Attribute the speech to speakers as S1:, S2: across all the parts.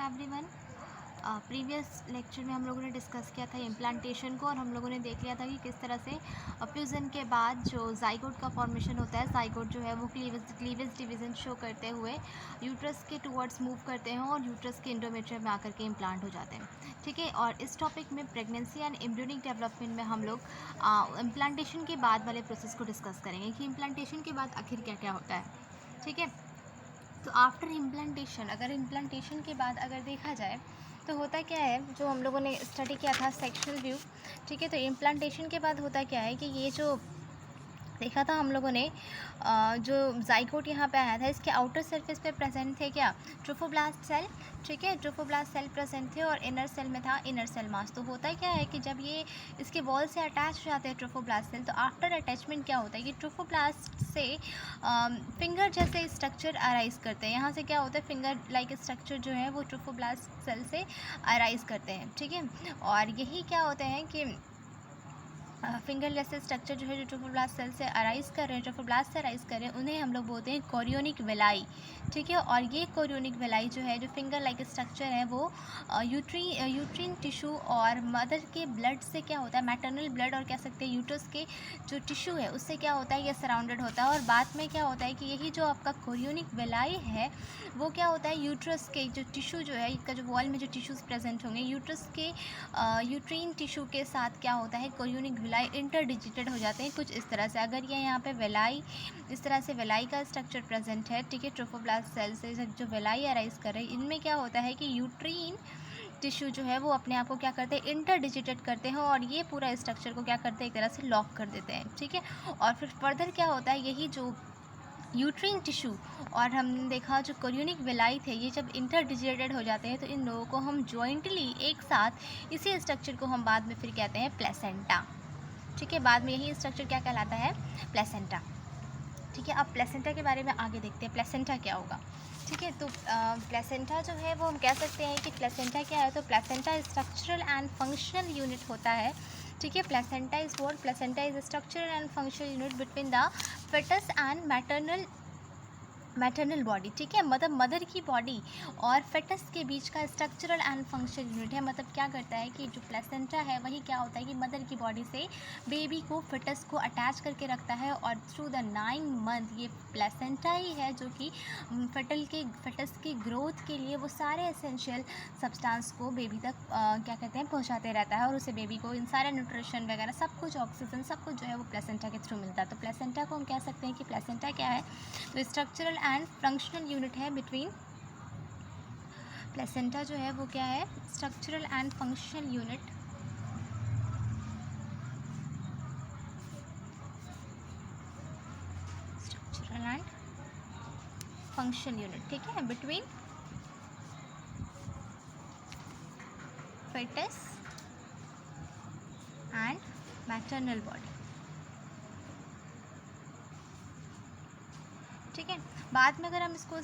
S1: Everyone. Previous lecture में हम लोगों ने डिस्कस किया था इम्प्लांटेशन को और हम लोगों ने देख लिया था कि किस तरह से फ्यूज़न के बाद जो जाइगोट का फॉर्मेशन होता है, जाइगोट जो है वो क्लीवेज डिवीज़न शो करते हुए यूट्रस के टुवर्ड्स मूव करते हैं और यूट्रस के एंडोमेट्रियम में आकर के इम्प्लांट हो जाते हैं। ठीक है, और इस टॉपिक में प्रेगनेंसी एंड एम्ब्रियोनिक डेवलपमेंट में हम लोग इम्प्लांटेशन के बाद वाले प्रोसेस को डिस्कस करेंगे कि इम्प्लांटेशन के बाद आखिर क्या क्या होता है। ठीक है, तो आफ्टर इम्प्लांटेशन, अगर इम्प्लांटेशन के बाद अगर देखा जाए तो होता क्या है, जो हम लोगों ने स्टडी किया था सेक्शनल व्यू। ठीक है, तो इम्प्लांटेशन के बाद होता क्या है कि ये जो देखा था हम लोगों ने जो जाइगोट यहाँ पे आया था, इसके आउटर सरफेस पे प्रेजेंट थे क्या, ट्रोफोब्लास्ट सेल। ठीक है, ट्रोफोब्लास्ट सेल प्रेजेंट थे और इनर सेल में था इनर सेल मास। तो होता क्या है कि जब ये इसके वॉल से अटैच हो जाते हैं ट्रोफोब्लास्ट सेल, तो आफ्टर अटैचमेंट क्या होता है कि ट्रोफोब्लास्ट से फिंगर जैसे स्ट्रक्चर अराइज करते हैं। यहाँ से क्या होता है, फिंगर लाइक स्ट्रक्चर जो है वो ट्रोफोब्लास्ट सेल से अराइज करते हैं। ठीक है, और यही क्या होते हैं कि फिंगर जैसे स्ट्रक्चर जो है जो ट्रोफोब्लास्ट सेल से अराइज कर रहे हैं, ट्रोफोब्लास्ट से अराइज कर रहे हैं, उन्हें हम लोग बोलते हैं कोरियोनिक वेलाई। ठीक है, और ये कोरियोनिक वेलाई जो है, जो फिंगर लाइक स्ट्रक्चर है, वो यूट्रीन टिश्यू और मदर के ब्लड से क्या होता है, मैटरनल ब्लड और कह सकते हैं यूट्रस के जो टिश्यू है उससे क्या होता है, ये सराउंडेड होता है। और बाद में क्या होता है कि यही जो आपका कोरियोनिक वेलाई है वो क्या होता है, यूट्रस के जो टिश्यू जो है, इसका जो वॉल में जो टिश्यूज़ प्रेजेंट होंगे, यूट्रस के यूट्रीन टिश्यू के साथ क्या होता है, कोरियोनिक वेलाई इंटरडिजिटेड हो जाते हैं कुछ इस तरह से। अगर ये यहाँ पे वेलाई इस तरह से वेलाई का स्ट्रक्चर प्रेजेंट है, ठीक है, ट्रोफोब्लास्ट सेल से जो वेलाई अराइज कर रहे हैं, इनमें क्या होता है कि यूट्रीन टिश्यू जो है वो अपने आप को क्या करते हैं, इंटरडिजिटेड करते हैं और ये पूरा स्ट्रक्चर को क्या करते हैं, एक तरह से लॉक कर देते हैं। ठीक है, और फिर फर्दर क्या होता है, यही जो यूट्रीन टिश्यू और हमने देखा जो कोरियोनिक वेलाई थे, ये जब इंटरडिजिटेड हो जाते हैं तो इन लोगों को हम जॉइंटली एक साथ, इसी स्ट्रक्चर को हम बाद में फिर कहते हैं प्लेसेंटा। ठीक है, बाद में यही स्ट्रक्चर क्या कहलाता है, प्लेसेंटा। ठीक है, अब प्लेसेंटा के बारे में आगे देखते हैं, प्लेसेंटा क्या होगा। ठीक है, तो प्लेसेंटा जो है वो हम कह सकते हैं कि प्लेसेंटा क्या है, तो placenta structural and functional unit होता है। ठीक है, placenta is what, placenta is structural and functional unit between the fetus and maternal body. ठीक है, मतलब मदर की बॉडी और फेटस के बीच का स्ट्रक्चरल एंड फंक्शनल यूनिट है। मतलब क्या करता है कि जो प्लेसेंटा है वही क्या होता है कि मदर की बॉडी से बेबी को, फेटस को अटैच करके रखता है और थ्रू द 9 मंथ ये प्लेसेंटा ही है जो कि फेटस की ग्रोथ के लिए वो सारे एसेंशियल सब्सटेंस को बेबी तक क्या कहते हैं, पहुंचाते रहता है और उसे बेबी को इन सारे न्यूट्रिशन वगैरह सब कुछ, ऑक्सीजन सब कुछ जो है वो प्लेसेंटा के थ्रू मिलता है। तो प्लेसेंटा को हम कह सकते हैं कि प्लेसेंटा क्या है, तो स्ट्रक्चरल एंड फंक्शनल यूनिट है बिटवीन, प्लेसेंटा जो है वो क्या है, structural and functional unit structural and functional unit. ठीक है, between fetus and maternal body. ठीक है, बाद में अगर हम इसको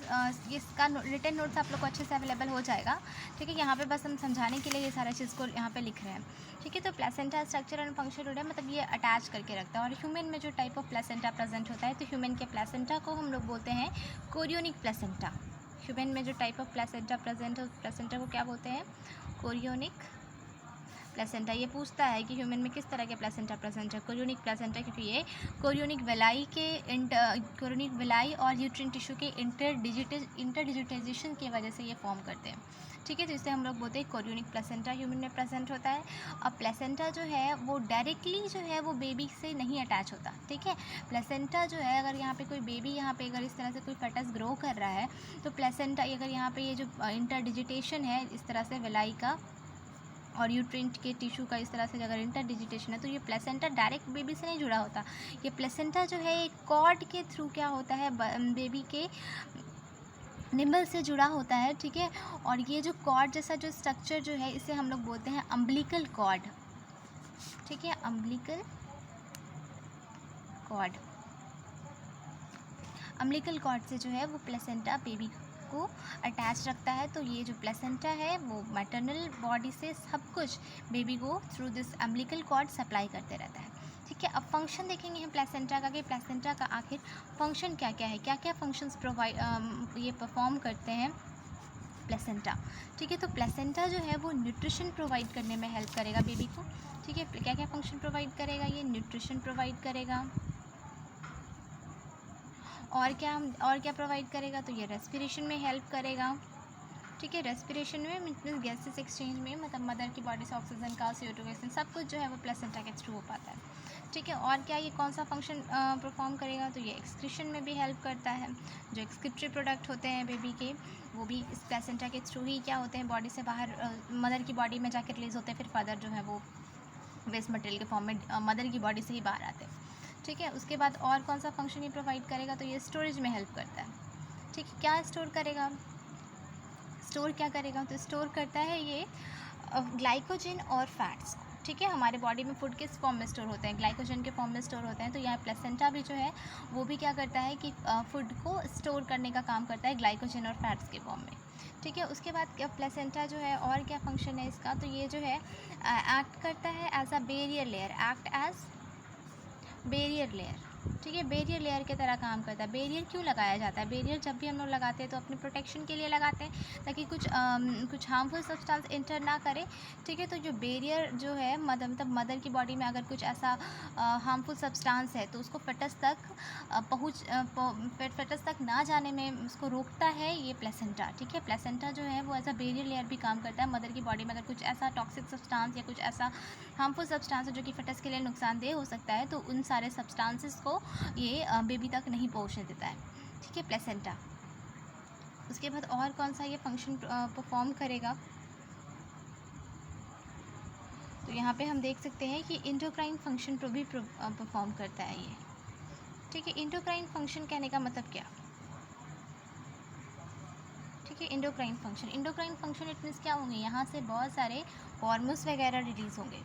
S1: इसका रिटन नोट्स आप लोग को अच्छे से अवेलेबल हो जाएगा। ठीक है, यहाँ पे बस हम समझाने के लिए ये सारा चीज़ को यहाँ पे लिख रहे हैं। ठीक है, तो प्लेसेंटा स्ट्रक्चर एंड फंक्शन होता है, मतलब ये अटैच करके रखता है। और ह्यूमन में जो टाइप ऑफ प्लेसेंटा प्रेजेंट होता है, तो ह्यूमन के प्लेसेंटा को हम लोग बोलते हैं कोरियोनिक प्लेसेंटा। ह्यूमन में जो टाइप ऑफ प्लेसेंटा प्रेजेंट है, उस प्लेसेंटा को क्या बोलते हैं, कोरियोनिक प्लेसेंटा। ये पूछता है कि ह्यूमन में किस तरह के प्लेसेंटा प्रेजेंट है, कोरियोनिक प्लेसेंटा, क्योंकि ये कोरियोनिक वेलाई और यूट्रिन टिश्यू के इंटरडिजिटाइजेशन की वजह से ये फॉर्म करते हैं। ठीक है, तो इसे हम लोग बोलते हैं कोरियोनिक प्लेसेंटा ह्यूमन में प्रेजेंट होता है। अब प्लेसेंटा जो है वो डायरेक्टली जो है वो बेबी से नहीं अटैच होता। ठीक है, प्लेसेंटा जो है, अगर यहाँ पे कोई बेबी, यहाँ पे अगर इस तरह से कोई फेटस ग्रो कर रहा है, तो प्लेसेंटा अगर यहाँ पे ये जो इंटरडिजिटेशन है इस तरह से वेलाई का और यूट्रिन के टिश्यू का इस तरह से अगर इंटरडिजिटेशन है, तो ये प्लेसेंटा डायरेक्ट बेबी से नहीं जुड़ा होता। ये प्लेसेंटा जो है एक कॉर्ड के थ्रू क्या होता है, बेबी के निम्बल से जुड़ा होता है। ठीक है, और ये जो कॉर्ड जैसा जो स्ट्रक्चर जो है, इसे हम लोग बोलते हैं अम्बिलिकल कॉर्ड। ठीक है, अम्बिलिकल कॉर्ड, अम्बिलिकल कॉर्ड से जो है वो प्लेसेंटा बेबी को अटैच रखता है। तो ये जो प्लेसेंटा है वो मैटरनल बॉडी से सब कुछ बेबी को through this umbilical cord supply करते रहता है। ठीक है, अब फंक्शन देखेंगे हम प्लेसेंटा का कि प्लेसेंटा का आखिर फंक्शन क्या क्या है, क्या क्या फंक्शंस ये परफॉर्म करते हैं प्लेसेंटा। ठीक है, तो प्लेसेंटा जो है वो न्यूट्रिशन प्रोवाइड करने में हेल्प करेगा बेबी को। ठीक है, क्या क्या फंक्शन प्रोवाइड करेगा ये? न्यूट्रिशन प्रोवाइड करेगा। और क्या प्रोवाइड करेगा? तो ये रेस्पिरेशन में हेल्प करेगा। ठीक है, रेस्पिरेशन में मीन्स गैसेस एक्सचेंज में, मतलब मदर की बॉडी से ऑक्सीजन का, CO2 गैस, सब कुछ जो है वो प्लेसेंटा के थ्रू हो पाता है। ठीक है, और क्या ये कौन सा फंक्शन परफॉर्म करेगा? तो ये एक्सक्रीशन में भी हेल्प करता है। जो एक्सक्रीटरी प्रोडक्ट होते हैं बेबी के, वो भी इस प्लेसेंटा के थ्रू ही क्या होते हैं, बॉडी से बाहर मदर की बॉडी में जाकर रिलीज होते हैं, फिर फर्दर जो है वो वेस्ट मटेरियल के फॉर्म में मदर की बॉडी से ही बाहर आते हैं। ठीक है, उसके बाद और कौन सा फंक्शन ये प्रोवाइड करेगा? तो ये स्टोरेज में हेल्प करता है। ठीक है, क्या स्टोर करेगा? स्टोर क्या करेगा? तो स्टोर करता है ये ग्लाइकोजन और फैट्स। ठीक है, हमारे बॉडी में फूड किस फॉर्म में स्टोर होते हैं? ग्लाइकोजन के फॉर्म में स्टोर होते हैं। तो यहाँ प्लेसेंटा भी जो है वो भी क्या करता है कि फूड को स्टोर करने का काम करता है ग्लाइकोजन और फैट्स के फॉर्म में। ठीक है, उसके बाद क्या प्लेसेंटा जो है और क्या फंक्शन है इसका? तो ये जो है एक्ट करता है as a barrier layer, act as barrier layer. ठीक है, बेरियर लेयर की तरह काम करता है। बेरियर क्यों लगाया जाता है? बेरियर जब भी हम लोग लगाते हैं तो अपने प्रोटेक्शन के लिए लगाते हैं, ताकि कुछ हार्मफुल सब्सटेंस इंटर ना करे। ठीक है, तो जो बेरियर जो है मतलब मदर की बॉडी में अगर कुछ ऐसा हार्मफुल सब्सटेंस है तो उसको फेटस तक ना जाने में उसको रोकता है ये प्लेसेंटा। ठीक है, प्लेसेंटा जो है वो एज अ बेरियर लेयर भी काम करता है। मदर की बॉडी में अगर कुछ ऐसा टॉक्सिक सब्सटेंस या कुछ ऐसा हार्मफुल सब्सटेंस है जो कि फेटस के लिए नुकसानदेह हो सकता है, तो उन सारे सब्सटेंसेस को ये बेबी तक नहीं पहुंचने देता है। ठीक है, प्लेसेंटा। उसके बाद और कौन सा ये फंक्शन परफॉर्म करेगा? तो यहाँ पे हम देख सकते हैं कि इंडोक्राइन फंक्शन को भी परफॉर्म करता है ये। ठीक है, इंडोक्राइन फंक्शन कहने का मतलब क्या? ठीक है, इंडोक्राइन फंक्शन इट मीन्स क्या होंगे? यहाँ से बहुत सारे हार्मोन्स वगैरह रिलीज होंगे।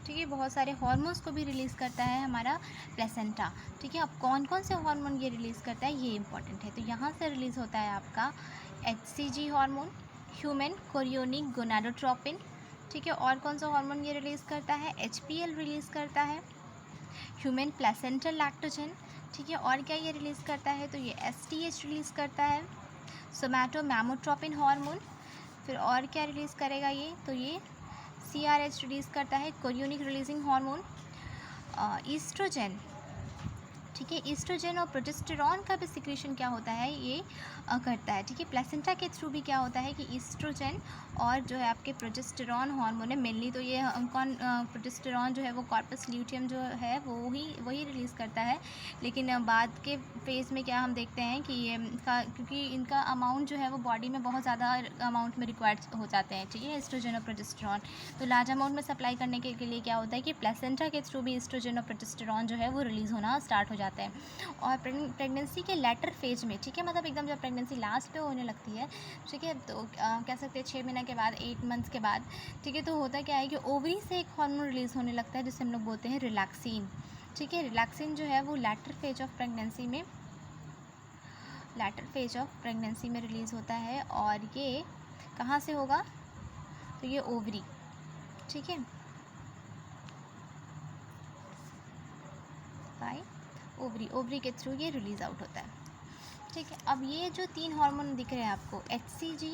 S1: ठीक है, बहुत सारे हार्मोन्स को भी रिलीज़ करता है हमारा प्लेसेंटा। ठीक है, अब कौन कौन से हार्मोन ये रिलीज़ करता है ये इंपॉर्टेंट है। तो यहाँ से रिलीज़ होता है आपका HCG hormone, human chorionic gonadotropin. ठीक है, और कौन सा हार्मोन ये रिलीज़ करता है? HPL रिलीज़ करता है, ह्यूमन प्लेसेंटल लैक्टोजन। ठीक है, और क्या ये रिलीज़ करता है? तो ये STH रिलीज़ करता है, सोमैटोमैमोट्रोपिन हार्मोन। फिर और क्या रिलीज़ करेगा ये? तो ये CRH रिलीज़ करता है, कोरियोनिक रिलीजिंग हार्मोन। ईस्ट्रोजन। ठीक है, ईस्ट्रोजन और प्रोजेस्टेरॉन का भी सिक्रेशन क्या होता है ये करता है। ठीक है, प्लेसेंटा के थ्रू भी क्या होता है कि ईस्ट्रोजन और जो है आपके प्रोजेस्टेरॉन हार्मोन है मेनली, तो ये प्रोजेस्टेरॉन जो है वो कॉर्पस ल्यूटियम जो है वही रिलीज़ करता है। लेकिन बाद के फेज़ में क्या हम देखते हैं कि ये क्योंकि इनका अमाउंट जो है वो बॉडी में बहुत ज़्यादा अमाउंट में रिक्वायर्ड हो जाते हैं। ठीक है, ईस्ट्रोजन और प्रोजेस्टेरॉन तो लार्ज अमाउंट में सप्लाई करने के लिए क्या होता है कि प्लेसेंटा के थ्रू भी ईस्ट्रोजन और प्रोजेस्टेरॉन जो है वो रिलीज़ होना स्टार्ट हो जाते हैं। और प्रेगनेंसी के लेटर फेज में, ठीक है, मतलब एकदम जब प्रेगनेंसी लास्ट पे होने लगती है, ठीक है, तो कह सकते हैं 6 महीने के बाद, 8 मंथ्स के बाद, ठीक है, तो होता क्या है कि ओवरी से एक हार्मोन रिलीज़ होने लगता है जिसे हम लोग बोलते हैं रिलैक्सिन। ठीक है, रिलैक्सिन जो है वो लेटर फेज ऑफ प्रेगनेंसी में रिलीज़ होता है। और ये कहाँ से होगा? तो ये ओवरी। ठीक है, बाय ओवरी के थ्रू ये रिलीज़ आउट होता है। ठीक है, अब ये जो 3 हार्मोन दिख रहे हैं आपको, HCG,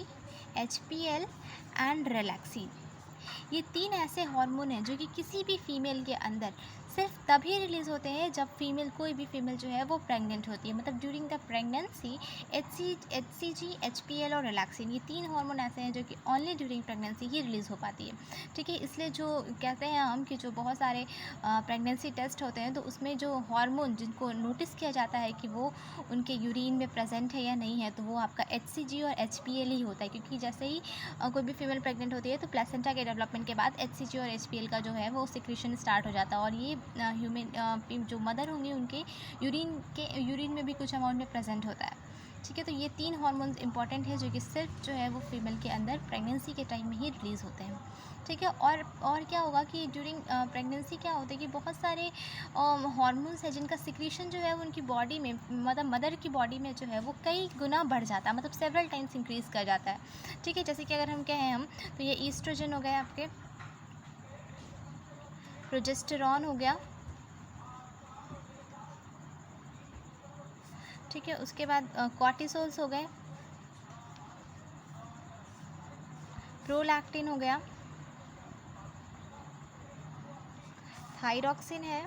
S1: HPL एंड रिलैक्सिन, ये 3 ऐसे हार्मोन हैं जो कि किसी भी फीमेल के अंदर सिर्फ तभी रिलीज़ होते हैं जब कोई भी फीमेल जो है वो प्रेग्नेंट होती है। मतलब during the pregnancy HCG, HPL और रिलैक्सिन, ये 3 हार्मोन ऐसे हैं जो कि ओनली ड्यूरिंग प्रेगनेंसी ही रिलीज़ हो पाती है। ठीक है, इसलिए जो कहते हैं हम कि जो बहुत सारे प्रेगनेंसी टेस्ट होते हैं तो उसमें जो हार्मोन जिनको नोटिस किया जाता है कि वो उनके यूरिन में प्रेजेंट है या नहीं है, तो वो आपका HCG और HPL ही होता है। क्योंकि जैसे ही कोई भी फीमेल प्रेग्नेंट होती है तो प्लेसेंटा के डेवलपमेंट के बाद HCG और HPL का जो है वो सिक्रेशन स्टार्ट हो जाता है, और ये ह्यूमन जो मदर होंगी उनके यूरिन में भी कुछ अमाउंट में प्रेजेंट होता है। ठीक है, तो ये 3 हार्मोन्स इंपॉर्टेंट है जो कि सिर्फ जो है वो फीमेल के अंदर प्रेगनेंसी के टाइम में ही रिलीज़ होते हैं। ठीक है, और क्या होगा कि ड्यूरिंग प्रेगनेंसी क्या होता है कि बहुत सारे हार्मोन्स हैं जिनका सिक्रेशन जो है उनकी बॉडी में, मतलब मदर की बॉडी में जो है वो कई गुना बढ़ जाता है, मतलब सेवरल टाइम्स इंक्रीज़ कर जाता है। ठीक है, जैसे कि अगर हम कहें तो ये ईस्ट्रोजन हो गया, आपके प्रोजेस्टेरॉन हो गया, ठीक है। उसके बाद कॉर्टिसोल्स हो गए, प्रोलैक्टिन हो गया, थायरॉक्सिन है,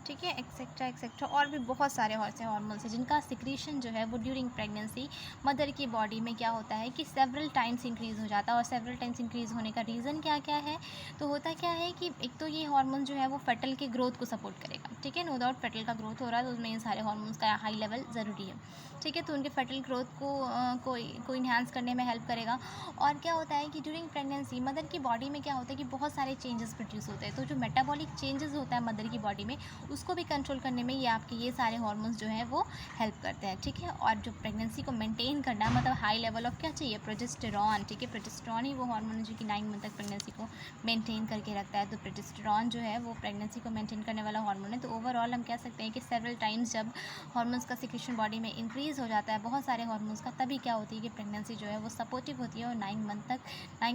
S1: ठीक है, एक्सेट्रा एक्सेट्रा, और भी बहुत सारे और से हार्मोन्स हैं जिनका सिक्रीशन जो है वो ड्यूरिंग प्रेगनेंसी मदर की बॉडी में क्या होता है कि सेवरल टाइम्स इंक्रीज़ हो जाता है। और सेवरल टाइम्स इंक्रीज़ होने का रीज़न क्या क्या है, तो होता क्या है कि एक तो ये हार्मोन जो है वो फटल के ग्रोथ को सपोर्ट करेगा, ठीक है। नो डाउट फटल का ग्रोथ हो रहा है तो उसमें इन सारे हार्मोन्स का हाई लेवल ज़रूरी है, ठीक है। तो उनके फटल ग्रोथ को इन्हांस करने में हेल्प करेगा। और क्या होता है कि ड्यूरिंग प्रेगनेंसी मदर की बॉडी में क्या होता है कि बहुत सारे चेंजेस प्रोड्यूस होते हैं। तो जो मेटाबॉलिक चेंजेस होता है मदर की बॉडी में, उसको भी कंट्रोल करने में ये सारे हार्मोन्स जो हैं वो हेल्प करते हैं, ठीक है। और जो प्रेगनेंसी को मेंटेन करना है, मतलब हाई लेवल ऑफ क्या चाहिए, प्रोजेस्टेरॉन, ठीक है। प्रोजेस्टेरॉन ही वो हार्मोन है जो कि 9 मंथ तक प्रेगनेंसी को मेंटेन करके रखता है। तो प्रोजेस्टेरॉन जो है वो प्रेगनेंसी को मेंटेन करने वाला हार्मोन है। तो ओवरऑल हम कह सकते हैं कि सेवरल टाइम्स जब हार्मोन्स का सिक्रीशन बॉडी में इंक्रीज़ हो जाता है बहुत सारे हार्मोन्स का, तभी क्या होती है कि प्रेगनेंसी जो है वो सपोर्टिव होती है। और 9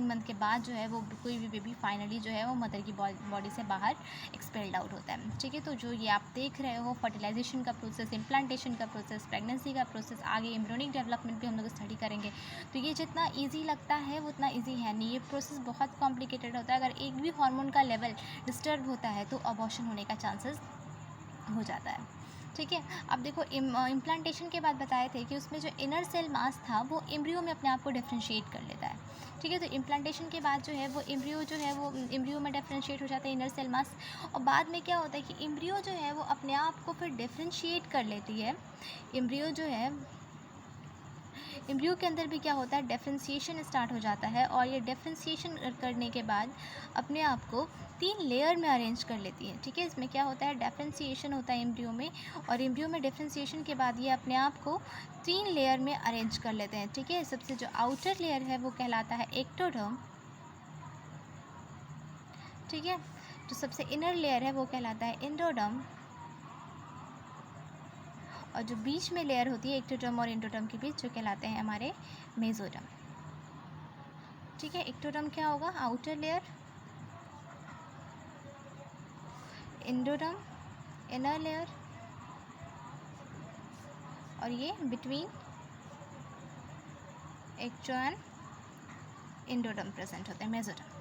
S1: मंथ के बाद जो है वो कोई भी बेबी फाइनली जो है वो मदर की बॉडी से बाहर एक्सपेल्ड आउट होता है, ठीक है। तो जो ये आप देख रहे हो फर्टिलाइजेशन का प्रोसेस, इम्प्लांटेशन का प्रोसेस, प्रेगनेंसी का प्रोसेस, आगे एम्ब्रियोनिक डेवलपमेंट भी हम लोग स्टडी करेंगे। तो ये जितना ईजी लगता है वो उतना ईजी है नहीं, ये प्रोसेस बहुत कॉम्प्लिकेटेड होता है। अगर एक भी हार्मोन का लेवल डिस्टर्ब होता है तो अबॉर्शन होने का चांसेस हो जाता है, ठीक है। अब देखो इम्प्लांटेशन के बाद बताए थे कि उसमें जो इनर सेल मास था वो एम्ब्रियो में अपने आप को डिफ्रेंशिएट कर लेता है, ठीक है। तो इम्प्लांटेशन के बाद जो है वो एम्ब्रियो जो है वो एम्ब्रियो में डिफ्रेंशिएट हो जाता है इनर सेल मास। और बाद में क्या होता है कि एम्ब्रियो जो है वो अपने आप को फिर डिफ्रेंशिएट कर लेती है। एम्ब्रियो जो है, एम्ब्रियो के अंदर भी क्या होता है, डिफ्रेंशिएशन स्टार्ट हो जाता है। और ये डिफ्रेंशिएशन करने के बाद अपने आप को 3 लेयर में अरेंज कर लेती है, ठीक है। इसमें क्या होता है, डिफ्रेंशिएशन होता है एम्ब्रियो में, और एम्ब्रियो में डिफ्रेंशिएशन के बाद ये अपने आप को 3 लेयर में अरेंज कर लेते हैं, ठीक है। सबसे जो आउटर लेयर है वो कहलाता है एक्टोडर्म, ठीक है। जो सबसे इनर लेयर है वो कहलाता है एंडोडर्म, और जो बीच में लेयर होती है एक्टोडर्म और एंडोडर्म के बीच, जो कहलाते हैं हमारे मेसोडर्म, ठीक है। एक्टोडर्म क्या होगा, outer layer, endoderm inner layer, और ये बिटवीन एक्टोन एंडोडर्म प्रेजेंट होते हैं, मेसोडर्म,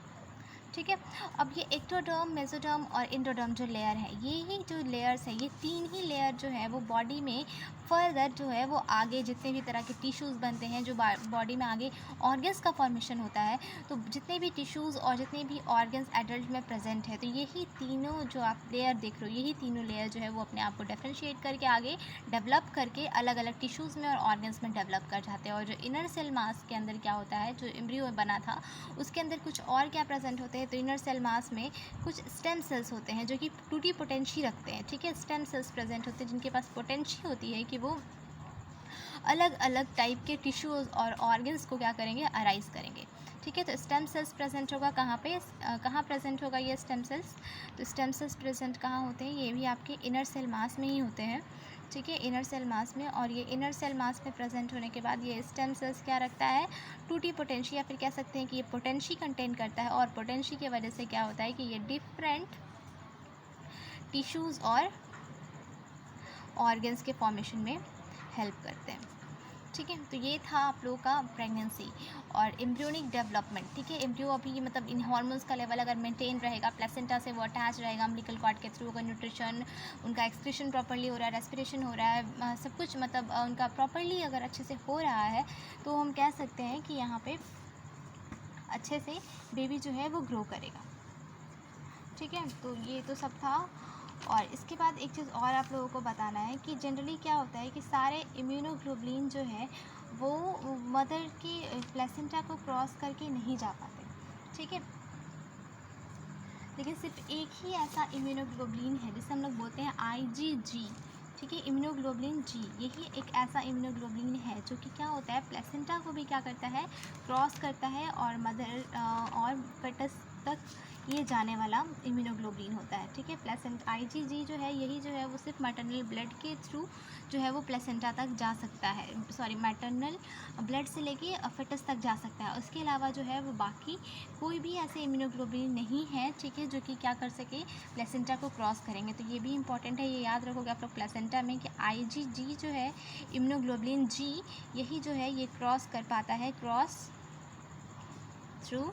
S1: ठीक है। अब ये एक्टोडर्म, मेसोडर्म और एंडोडर्म जो लेयर है, ये ही जो लेयर्स हैं, ये 3 ही लेयर जो है वो बॉडी में फर्दर जो है वो आगे जितने भी तरह के टिश्यूज़ बनते हैं, जो बॉडी में आगे ऑर्गन्स का फॉर्मेशन होता है, तो जितने भी टिश्यूज़ और जितने भी ऑर्गन्स एडल्ट में प्रेजेंट है, तो यही तीनों जो आप लेयर देख रहे हो, यही तीनों लेयर जो है वो अपने आप को डिफ्रेंशिएट करके आगे डेवलप करके अलग अलग टिश्यूज़ में और ऑर्गन्स में डेवलप कर जाते हैं। और जो इनर सेल मास के अंदर क्या होता है, जो एम्ब्रियो बना था उसके अंदर कुछ और क्या प्रेजेंट होते हैं, तो इनर सेल मास में कुछ स्टेम सेल्स होते हैं जो कि टूटी पोटेंशी रखते हैं, ठीक है। स्टेम सेल्स प्रेजेंट होते हैं जिनके पास पोटेंशी होती है कि वो अलग अलग टाइप के टिश्यूज़ और ऑर्गन्स को क्या करेंगे, अराइज करेंगे, ठीक है। तो स्टेम सेल्स प्रेजेंट होगा कहाँ पे, कहाँ प्रेजेंट होगा ये स्टेम सेल्स, तो स्टेम सेल्स प्रेजेंट कहाँ होते हैं, ये भी आपके इनर सेल मास में ही होते हैं, ठीक है, इनर सेल मास में। और ये इनर सेल मास में प्रेजेंट होने के बाद ये स्टेम सेल्स क्या रखता है, टूटी पोटेंशी, या फिर कह सकते हैं कि ये पोटेंशी कंटेन करता है। और पोटेंशी की वजह से क्या होता है कि ये डिफरेंट टिश्यूज़ और ऑर्गन्स के फॉर्मेशन में हेल्प करते हैं, ठीक है। तो ये था आप लोगों का प्रेगनेंसी और एम्ब्रियोनिक डेवलपमेंट, ठीक है। एम्ब्रियो अभी मतलब इन हार्मोन्स का लेवल अगर मेंटेन रहेगा, प्लेसेंटा से वो अटैच रहेगा, अम्बिलिकल कॉर्ड के थ्रू, अगर न्यूट्रिशन उनका एक्सक्रीशन प्रॉपर्ली हो रहा है, रेस्पिरेशन हो रहा है, सब कुछ मतलब उनका प्रॉपर्ली अगर अच्छे से हो रहा है, तो हम कह सकते हैं कि यहाँ पे अच्छे से बेबी जो है वो ग्रो करेगा, ठीक है। तो ये तो सब था। और इसके बाद एक चीज़ और आप लोगों को बताना है कि जनरली क्या होता है कि सारे इम्यूनोग्लोबुलिन जो है वो मदर की प्लेसेंटा को क्रॉस करके नहीं जा पाते, ठीक है। लेकिन सिर्फ एक ही ऐसा इम्यूनोग्लोबुलिन है जिसे हम लोग बोलते हैं IgG, ठीक है, इम्यूनोग्लोबुलिन जी, यही एक ऐसा इम्यूनोग्लोबुलिन है जो कि क्या होता है, प्लेसेंटा को भी क्या करता है, क्रॉस करता है और मदर और फेटस तक ये जाने वाला इम्यूनोग्लोबुलिन होता है, ठीक है। प्लेसेंटा आईजीजी जो है यही जो है वो सिर्फ मैटरनल ब्लड के थ्रू जो है वो प्लेसेंटा तक जा सकता है, सॉरी मैटरनल ब्लड से लेके फेटस तक जा सकता है। उसके अलावा जो है वो बाकी कोई भी ऐसे इम्यूनोग्लोबुलिन नहीं है, ठीक है, जो कि क्या कर सके, प्लेसेंटा को क्रॉस करेंगे। तो ये भी इंपॉर्टेंट है, ये याद रखोगे आप लोग प्लेसेंटा में कि आईजीजी जो है इम्यूनोग्लोबुलिन जी यही जो है ये क्रॉस कर पाता है, cross through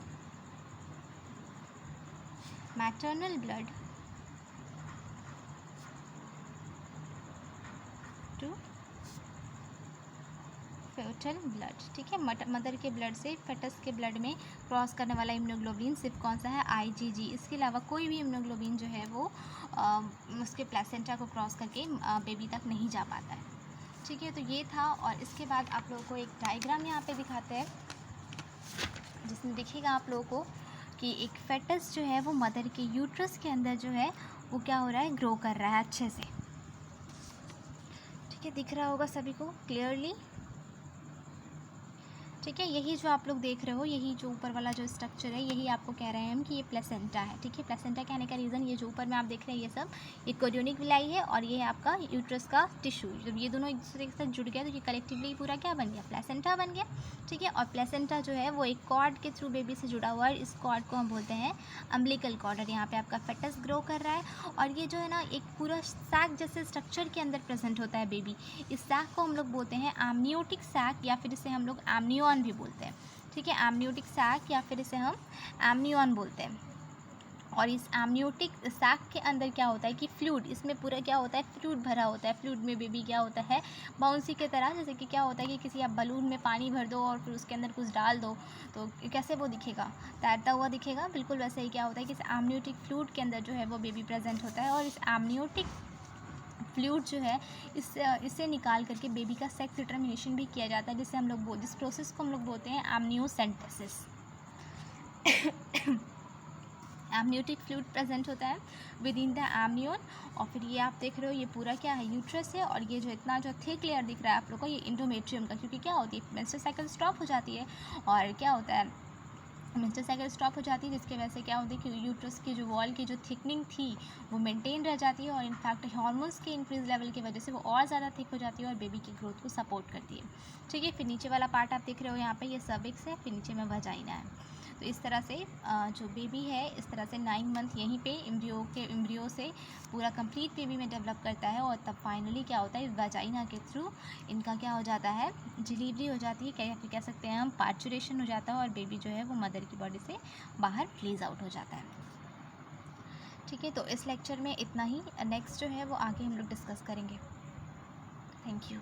S1: maternal blood to fetal blood, ठीक है। मदर के ब्लड से फेटस के ब्लड में क्रॉस करने वाला इम्यूनोग्लोबुलिन सिर्फ कौन सा है, आईजीजी। इसके अलावा कोई भी इम्यूनोग्लोबुलिन जो है वो उसके प्लेसेंटा को क्रॉस करके बेबी तक नहीं जा पाता है, ठीक है। तो ये था, और इसके बाद आप लोगों को एक डायग्राम यहाँ पे दिखाते हैं जिसमें दिखेगा आप लोगों को कि एक फेटस जो है वो मदर के यूट्रस के अंदर जो है वो क्या हो रहा है, ग्रो कर रहा है अच्छे से, ठीक है। दिख रहा होगा सभी को क्लियरली, ठीक है। यही जो आप लोग देख रहे हो, यही जो ऊपर वाला जो स्ट्रक्चर है यही आपको कह रहे हैं हम कि ये प्लेसेंटा है, ठीक है। प्लेसेंटा कहने का रीज़न ये जो ऊपर में आप देख रहे हैं ये सब ये कोरियोनिक विलाई है, और ये है आपका यूट्रस का टिश्यू। जब ये दोनों एक दूसरे के साथ जुड़ गया तो ये कलेक्टिवली पूरा क्या बन गया, प्लेसेंटा बन गया, ठीक है। और प्लेसेंटा जो है वो एक कॉर्ड के थ्रू बेबी से जुड़ा हुआ है, इस कॉर्ड को हम बोलते हैं अम्बिलिकल कॉर्ड। और यहाँ पे आपका फेटस ग्रो कर रहा है, और ये जो है ना एक पूरा सैक जैसे स्ट्रक्चर के अंदर प्रेजेंट होता है बेबी। इस सैक को हम लोग बोलते हैं एमनियोटिक सैक, या फिर इसे हम लोग एमनियन भी बोलते हैं, ठीक है। एमनियोटिक सैक या फिर इसे हम एमनियन बोलते हैं। और इस एमनियोटिक सैक के अंदर क्या होता है कि फ्लूइड, इसमें पूरा क्या होता है, फ्लूइड भरा होता है। फ्लूइड में बेबी क्या होता है, बाउंसी की तरह, जैसे कि क्या होता है कि किसी आप बलून में पानी भर दो और फिर उसके अंदर कुछ डाल दो तो कैसे वो दिखेगा, तैरता हुआ दिखेगा। बिल्कुल वैसे ही क्या होता है कि इस एमनियोटिक फ्लूइड के अंदर जो है वो बेबी प्रेजेंट होता है, और इस एमनियोटिक फ्लूइड जो है इसे निकाल करके बेबी का सेक्स डिटर्मिनेशन भी किया जाता है, जिससे हम लोग जिस प्रोसेस को हम लोग बोलते हैं एमनियोसेंटेसिस। एमनियोटिक फ्लूइड प्रेजेंट होता है विद इन द एमनियन, और फिर ये आप देख रहे हो ये पूरा क्या है, यूट्रस है। और ये जो इतना जो थिक लेयर दिख रहा है आप लोग को ये इंडोमेट्रियम का, क्योंकि क्या होती है मेंस्ट्रुअल साइकिल स्टॉप हो जाती है, और क्या होता है मेंस्ट्रुअल साइकिल स्टॉप हो जाती है, जिसकी वजह से क्या होती है कि यूट्रस की जो वॉल की जो थिकनिंग थी वो मेंटेन रह जाती है, और इनफैक्ट हार्मोन्स के इंक्रीज लेवल की वजह से वो और ज़्यादा थिक हो जाती है और बेबी की ग्रोथ को सपोर्ट करती है, ठीक है। फिर नीचे वाला पार्ट आप देख रहे हो यहाँ पे ये सर्विक्स है, फिर नीचे में वजाइना है। तो इस तरह से जो बेबी है इस तरह से 9 मंथ यहीं पे एम्ब्रियो से पूरा कंप्लीट बेबी में डेवलप करता है, और तब फाइनली क्या होता है वजाइना के थ्रू इनका क्या हो जाता है, डिलीवरी हो जाती है, क्या कह सकते हैं हम पार्चुरेशन हो जाता है, और बेबी जो है वो मदर की बॉडी से बाहर फ्लीज आउट हो जाता है, ठीक है। तो इस लेक्चर में इतना ही, नेक्स्ट जो है वो आगे हम लोग डिस्कस करेंगे। Thank you.